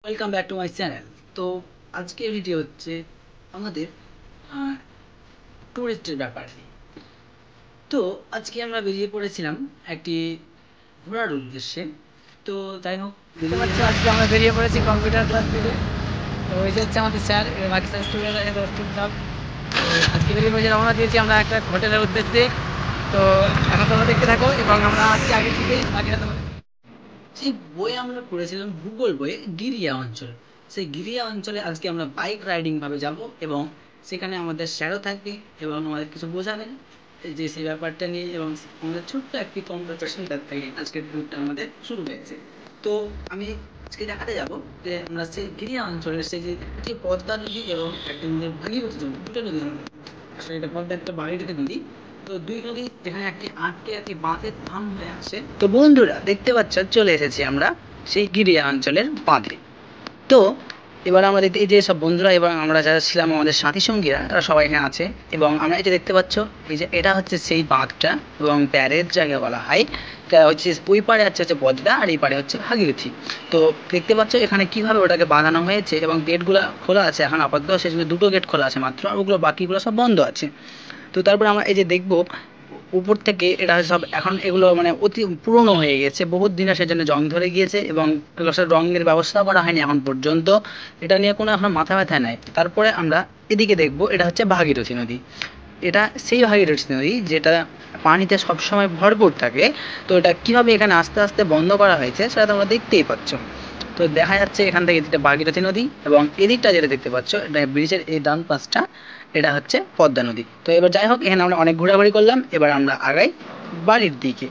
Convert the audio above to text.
Welcome back to my channel. তো আজকের video হচ্ছে আমাদের টুরিস্টের ব্যাপারে। তো আজকে আমরা বেরিয়ে পড়েছিলাম একটি ঘোরার উদ্দেশ্যে। তো যাই হোক, আজকে আমরা বেরিয়ে পড়েছি কম্পিউটার ক্লাস থেকে। তো এই যে হচ্ছে আমাদের স্যার, বাকি স্যার স্টুডেন্ট। আজকে বেরিয়ে পড়েছি, রওনা দিয়েছি আমরা একটা হোটেলের উদ্দেশ্যে। তো এখন তোমরা দেখতে থাকো এবং আমরা আজকে আগে থেকে বাকিটা তোমাদের সেই বই আমরা পড়েছিলাম ভূগোল বইয়ে গিরিয়া অঞ্চল। সেই গিরিয়া অঞ্চলে আজকে আমরা বাইক রাইডিং ভাবে যাব এবং সেখানে আমাদের শ্যাডো থাকবে এবং আমাদের কিছু বোঝাবেন যে সেই ব্যাপারটা নিয়ে, এবং আমাদের ছোট্ট একটি কনভারসেশন থেকে আজকের ট্যুরটা আমাদের শুরু হয়েছে। তো আমি আজকে দেখাতে যাব যে আমরা সেই গিরিয়া অঞ্চলের সেই যে পদ্মা নদী এবং একটা ভাগীরথী নদী, দুটো নদী, আসলে এটা পদ্মা একটা ভাগীরথী নদী। তো দুই নদী যেখানে একটি আটকে একটি বাঁধের থাম হয়ে আছে। তো বন্ধুরা দেখতে পাচ্ছ, চলে এসেছি আমরা সেই গিরিয়া অঞ্চলের বাঁধে। তো এবার আমরা দেখতে, এই যে সব বন্ধুরা এবং আমরা যারা ছিলাম আমাদের সাথী সঙ্গীরা, তারা সবাই এখানে আছে। এবং আমরা এই যে দেখতে পাচ্ছ, এই যে এটা হচ্ছে সেই বাঁধটা এবং প্যারের জায়গা বলা হয়। এটা হচ্ছে ওই পারে হচ্ছে পদ্মা আর এই পারে হচ্ছে ভাগীরথী। তো দেখতে পাচ্ছ এখানে কিভাবে ওটাকে বাঁধানো হয়েছে এবং গেটগুলো খোলা আছে এখন আপাতত, সেগুলো দুটো গেট খোলা আছে মাত্র, আর ওগুলো বাকিগুলো সব বন্ধ আছে। তো তারপরে আমরা এই যে দেখবো উপর থেকে, এটা সব এখন এগুলো মানে অতি পুরনো হয়ে গেছে, বহুত দিন সেজন্য জং ধরে গিয়েছে এবং এগুলো সব রঙের ব্যবস্থা করা হয়নি এখন পর্যন্ত। এটা নিয়ে কোনো এখন মাথা ব্যথা নাই। তারপরে আমরা এদিকে দেখবো, এটা হচ্ছে ভাগীরথী নদী। এটা সেই ভাগীরথী নদী যেটা পানিতে সবসময় ভরপুর থাকে। তো এটা কীভাবে এখানে আস্তে আস্তে বন্ধ করা হয়েছে সেটা তোমরা দেখতেই পাচ্ছ। তো দেখা যাচ্ছে এখান থেকে যেটা ভাগীরথী নদী এবং এদিকটা যেটা দেখতে পাচ্ছ, এটা ব্রিজের এই ডান পাশটা, এটা হচ্ছে পদ্মা নদী। তো এবার যাই হোক, এখানে আমরা অনেক ঘোরাঘুরি করলাম, এবার আমরা আগাই বাড়ির দিকে।